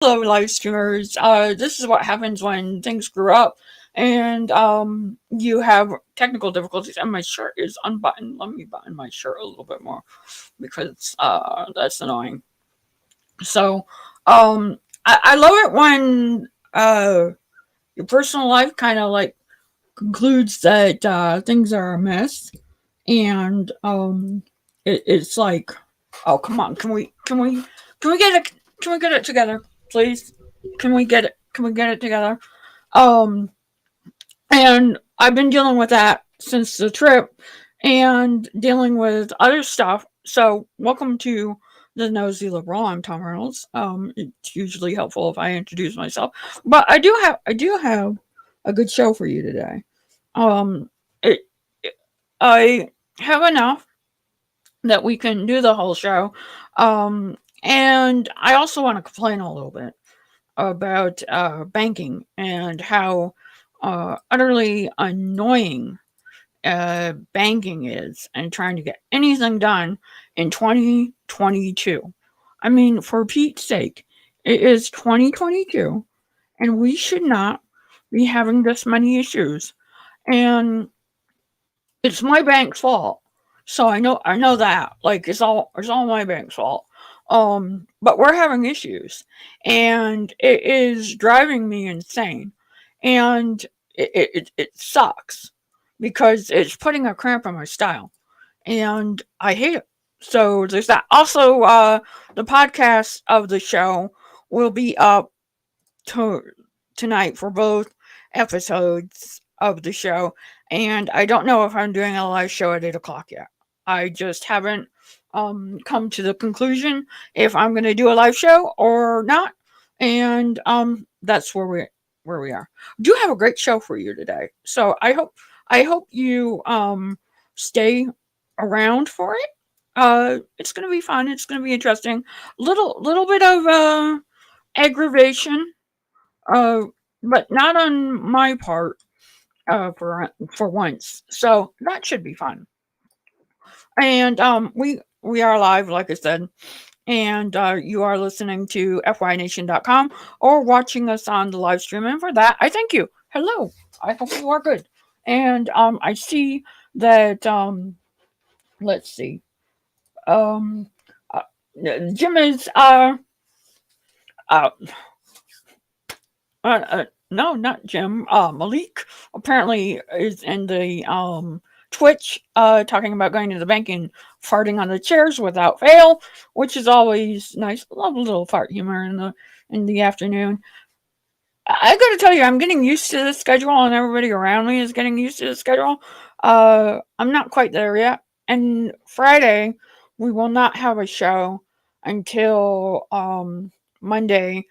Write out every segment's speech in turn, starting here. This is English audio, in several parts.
Hello, live streamers. This is what happens when things screw up and you have technical difficulties. And my shirt is unbuttoned. Let me button my shirt a little bit more because that's annoying. So, I love it when your personal life kind of like concludes that things are a mess, and it's like, oh come on, can we get it can we get it together, please? Can we get it together? Um, and I've been dealing with that since the trip, and dealing with other stuff. So welcome to the Nosey liberal. I'm Tom Reynolds. It's usually helpful if I introduce myself, but I do have a good show for you today. Um, it, I have enough that we can do the whole show. And I also want to complain a little bit about banking and how utterly annoying banking is and trying to get anything done in 2022. I mean, for Pete's sake, it is 2022 and we should not be having this many issues. And it's my bank's fault. So I know that. Like it's all my bank's fault. But we're having issues and it is driving me insane. And it sucks because it's putting a cramp in my style. And I hate it. So there's that. Also, the podcast of the show will be up to tonight for both episodes of the show, and I don't know if I'm doing a live show at 8 o'clock yet. I just haven't come to the conclusion if I'm going to do a live show or not, and that's where we are. I do have a great show for you today, so I hope you stay around for it. It's going to be fun. It's going to be interesting. Little bit of aggravation, uh, but not on my part, for once. So that should be fun. And we are live, like I said, and you are listening to FYNation.com or watching us on the live stream. And for that, I thank you. Hello. I hope you are good. And I see that. Let's see. Um, uh, Jim is uh, no, not Jim. Malik apparently is in the Twitch, talking about going to the bank and farting on the chairs without fail, which is always nice. Love a little fart humor in the afternoon. I got to tell you, I'm getting used to the schedule, and everybody around me is getting used to the schedule. I'm not quite there yet. And Friday, we will not have a show until Monday,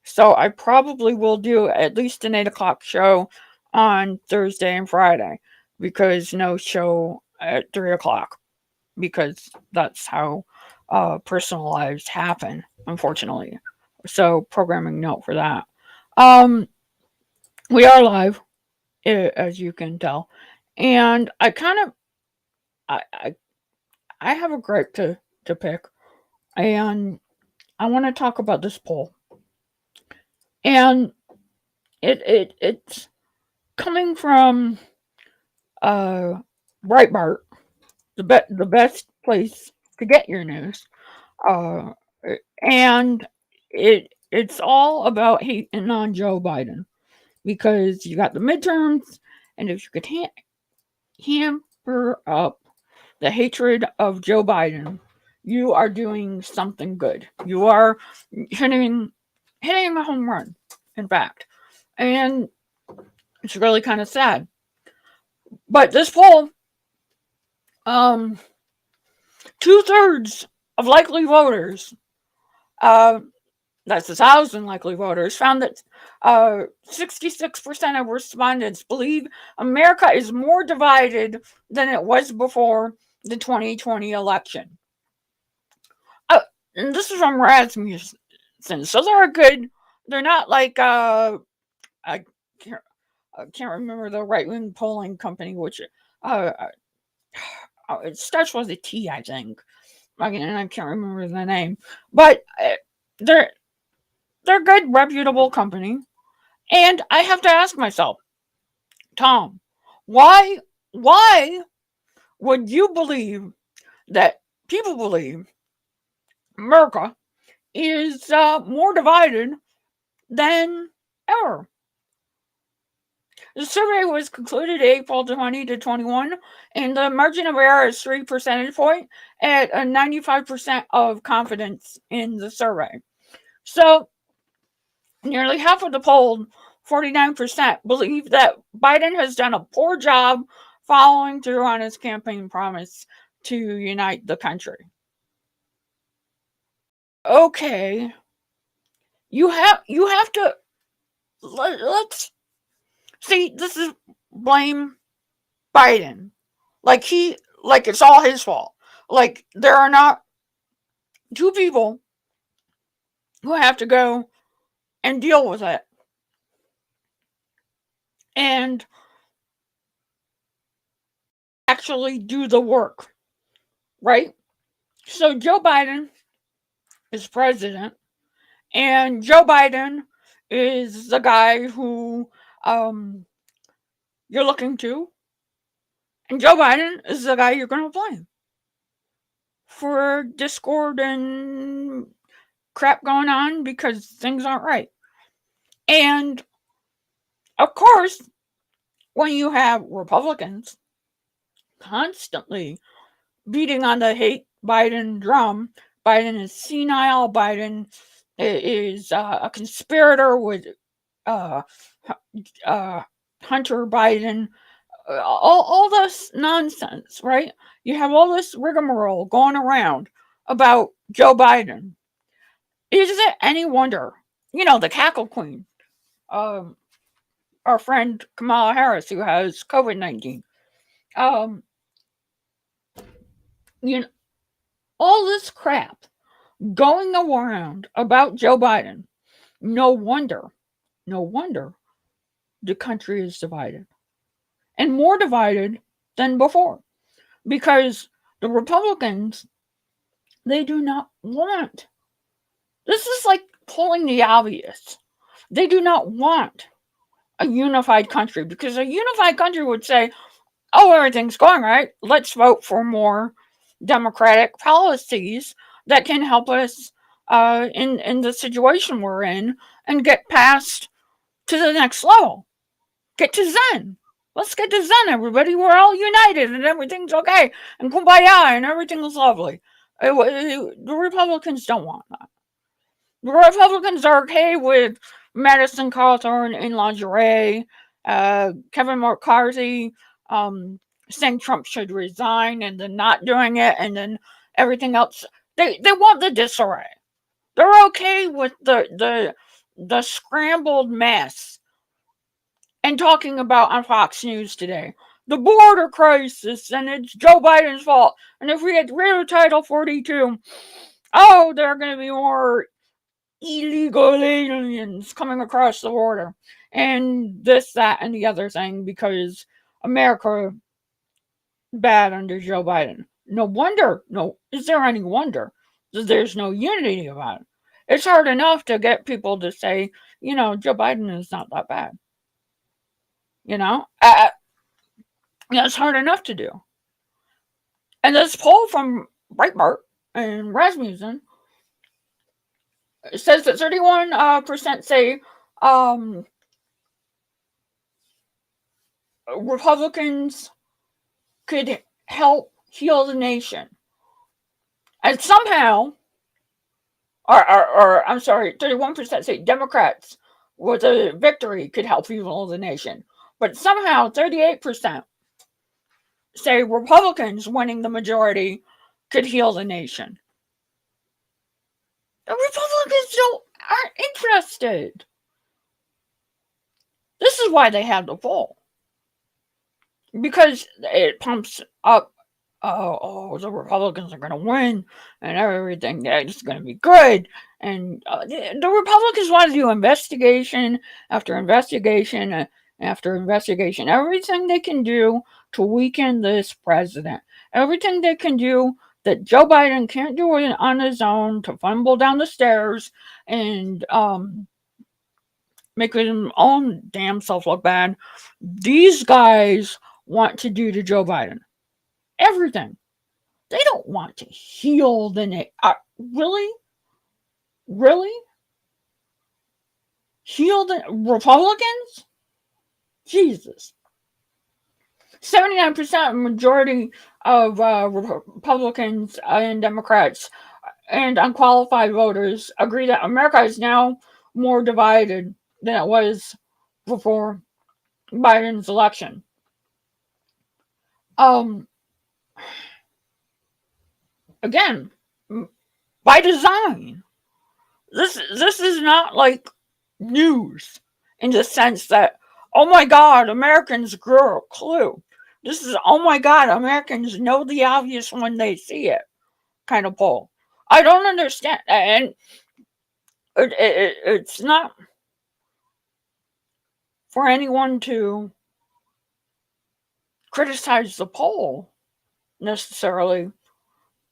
so I probably will do at least an 8 o'clock show on Thursday and Friday, because no show at 3 o'clock, because that's how personal lives happen, unfortunately. So programming note for that. Um, we are live, as you can tell, and I I, I have a gripe to pick, and I want to talk about this poll, and it's coming from uh, Breitbart, the best place to get your news. Uh, and it's all about hating on Joe Biden, because you got the midterms, and if you could hamper up the hatred of Joe Biden, you are doing something good. You are hitting hitting a home run, in fact, and it's really kind of sad. But this poll, um, 2/3 of likely voters, uh, that's 1,000 likely voters, found that 66% of respondents believe America is more divided than it was before the 2020 election. Uh, and this is from Rasmussen, so they're good. They're not like I can't, I can't remember the right wing polling company, which uh, it starts with a T, I think. And I can't remember the name, but they're They're good, reputable company. And I have to ask myself, Tom, why why would you believe that people believe America is more divided than ever? The survey was concluded April 20 to 21, and the margin of error is 3 percentage point at a 95% of confidence in the survey. So nearly half of the polled, 49%, believe that Biden has done a poor job following through on his campaign promise to unite the country. Okay, you have to let's see. This is blame Biden, like it's all his fault. Like there are not two people who have to go and deal with it and actually do the work, right? So Joe Biden is president, and Joe Biden is the guy who you're looking to, and Joe Biden is the guy you're going to blame for discord and crap going on because things aren't right. And of course, when you have Republicans constantly beating on the hate Biden drum, Biden is senile, Biden is a conspirator with uh, Hunter Biden, all this nonsense, right? You have all this rigmarole going around about Joe Biden. Is it any wonder, the cackle queen, our friend Kamala Harris, who has COVID-19, um, you know, all this crap going around about Joe Biden, no wonder the country is divided. And more divided than before. Because the Republicans, they do not want. This is like pulling the obvious. They do not want a unified country because a unified country would say, oh, everything's going right. Let's vote for more democratic policies that can help us in the situation we're in and get past to the next level. Get to Zen. Let's get to Zen, everybody. We're all united and everything's okay. And kumbaya and everything is lovely. The Republicans don't want that. The Republicans are okay with Madison Cawthorn in lingerie, Kevin McCarthy saying Trump should resign and then not doing it, and then everything else. They want the disarray. They're okay with the scrambled mess. And talking about on Fox News today, the border crisis, and it's Joe Biden's fault. And if we get rid of Title 42, oh, there are going to be more illegal aliens coming across the border. And this, that, and the other thing, because America bad under Joe Biden. No wonder, is there any wonder that there's no unity about it? It's hard enough to get people to say, Joe Biden is not that bad. It's hard enough to do. And this poll from Breitbart and Rasmussen says that 31% say Republicans could help heal the nation. And somehow, or I'm sorry, 31% say Democrats with a victory could help heal the nation. But somehow 38% say Republicans winning the majority could heal the nation. The Republicans aren't interested. This is why they have the poll. Because it pumps up, the Republicans are going to win and everything. It's going to be good. And the Republicans want to do investigation after investigation after investigation. Everything they can do to weaken this president. Everything they can do that Joe Biden can't do it on his own, to fumble down the stairs and making their own damn self look bad. These guys want to do to Joe Biden everything. They don't want to heal the nation. Really? Really? Heal the Republicans? Jesus. 79% majority of Republicans and Democrats and unqualified voters agree that America is now more divided than it was before Biden's election. Again, by design. This is not like news in the sense that, oh my God, Americans grew a clue. This is, oh my God, Americans know the obvious when they see it kind of poll. I don't understand. And it's not for anyone to criticize the poll necessarily,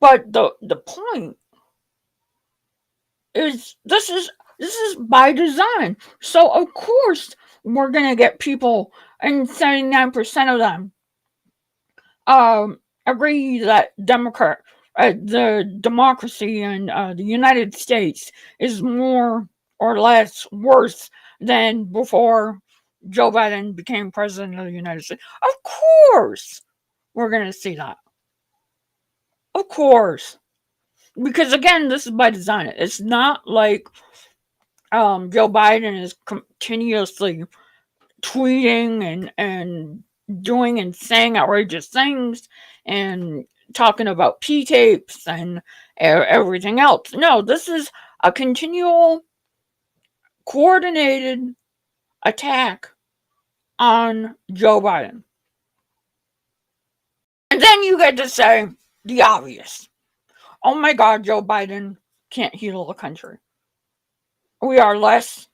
but the point is this is by design. So of course we're gonna get people, and 79% of them agree that the democracy in the United States is more or less worse than before Joe Biden became president of the United States. Of course we're going to see that. Of course. Because again, this is by design. It's not like Joe Biden is continuously tweeting and doing and saying outrageous things and talking about P-tapes and everything else. No, this is a continual coordinated attack on Joe Biden. And then you get to say the obvious. Oh my God, Joe Biden can't heal the country. We are less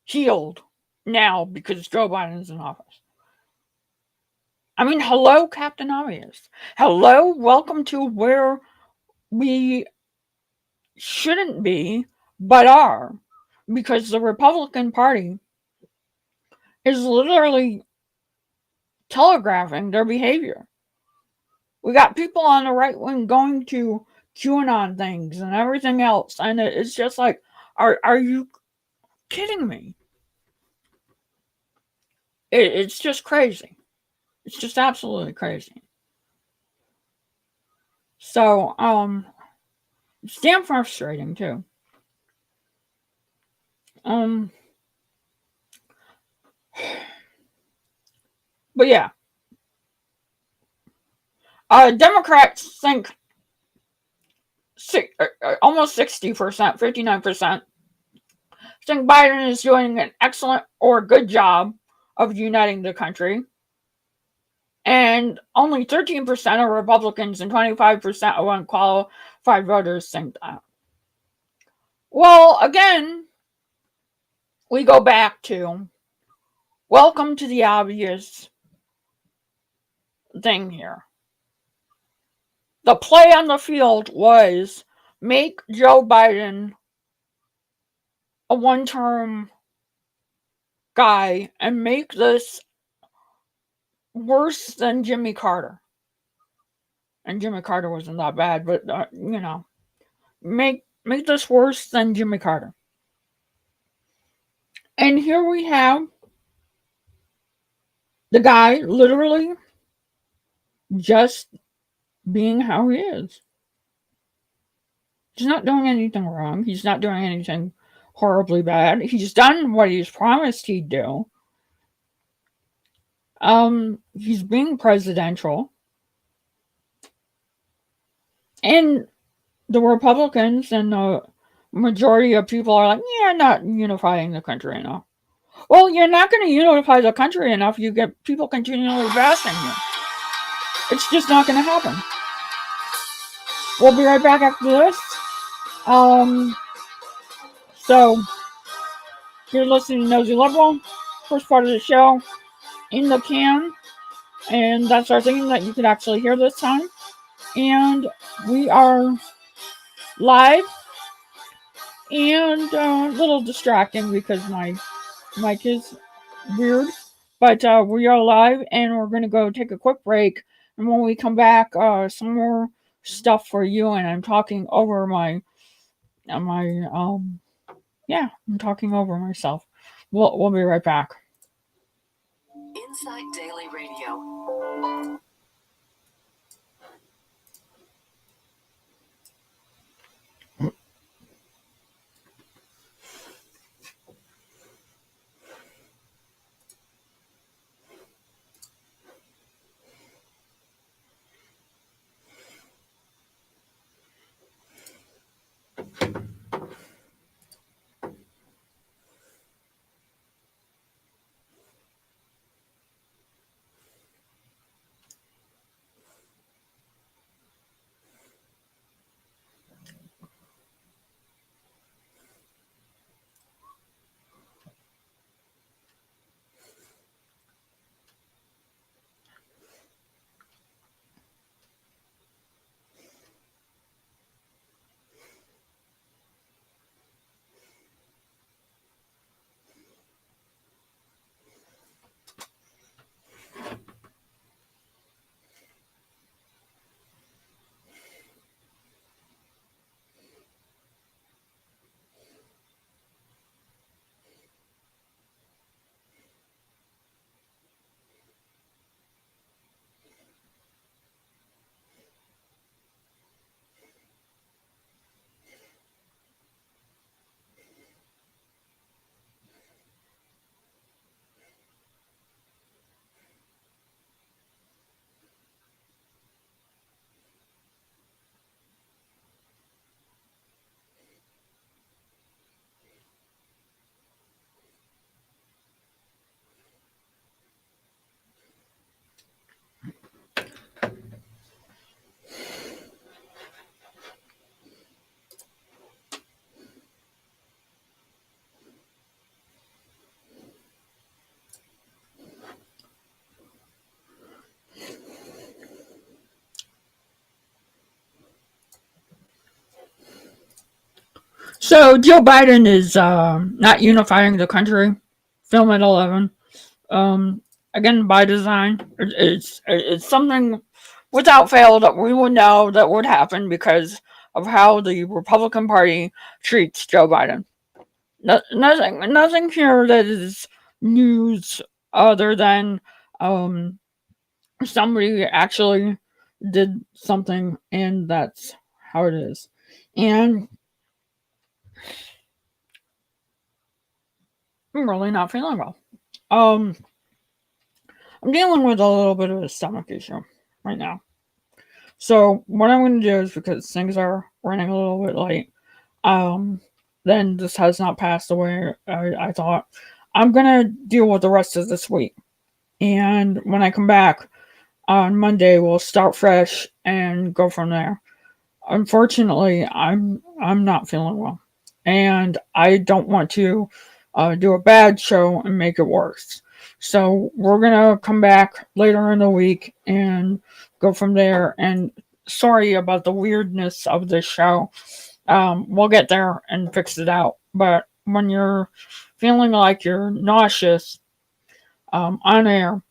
healed now because Joe Biden's in office. I mean, hello, Captain Obvious. Hello, welcome to where we shouldn't be, but are. Because the Republican Party is literally telegraphing their behavior. We got people on the right wing going to QAnon things and everything else. And it's just like, are you kidding me? It's just crazy. It's just absolutely crazy. So, it's damn frustrating too. But yeah. Democrats think almost 60%, 59%, think Biden is doing an excellent or good job of uniting the country. And only 13% of Republicans and 25% of unqualified voters think that. Well, again, we go back to welcome to the obvious thing here. The play on the field was make Joe Biden a one-term guy and make this worse than Jimmy Carter. And Jimmy Carter wasn't that bad, but make this worse than Jimmy Carter. And here we have the guy literally just being how he is. He's not doing anything wrong. He's not doing anything horribly bad. He's done what he's promised he'd do. He's being presidential. And the Republicans and the majority of people are like, yeah, not unifying the country enough. Well, you're not going to unify the country enough. You get people continually bashing you. It's just not going to happen. We'll be right back after this. So, you're listening to Nosey Liberal, first part of the show, in the can. And that's our thing that you could actually hear this time. And we are live and a little distracting because my mic is weird. But we are live, and we're gonna go take a quick break. And when we come back, some more stuff for you. And I'm talking over my yeah, I'm talking over myself. We'll be right back. Insight Daily Radio. So Joe Biden is not unifying the country. Film at 11. Um, Again, by design. It's something without fail that we would know that would happen because of how the Republican Party treats Joe Biden. Nothing here that is news other than um, somebody actually did something, and that's how it is. And I'm really not feeling well. Um, I'm dealing with a little bit of a stomach issue right now. So what I'm going to do is, because things are running a little bit late, um, then this has not passed away. I thought I'm going to deal with the rest of this week, and when I come back on Monday, we'll start fresh and go from there. Unfortunately, I'm not feeling well, and I don't want to do a bad show and make it worse. So we're gonna come back later in the week and go from there. And sorry about the weirdness of this show. We'll get there and fix it out. But when you're feeling like you're nauseous on air,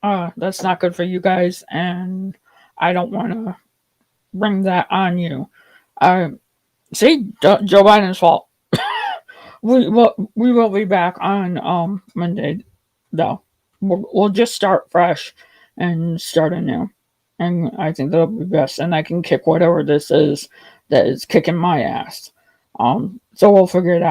that's not good for you guys, and I don't want to bring that on you. Uh, See, Joe Biden's fault. We will be back on Monday, though. We'll just start fresh and start anew, and I think that'll be best. And I can kick whatever this is that is kicking my ass. So we'll figure it out.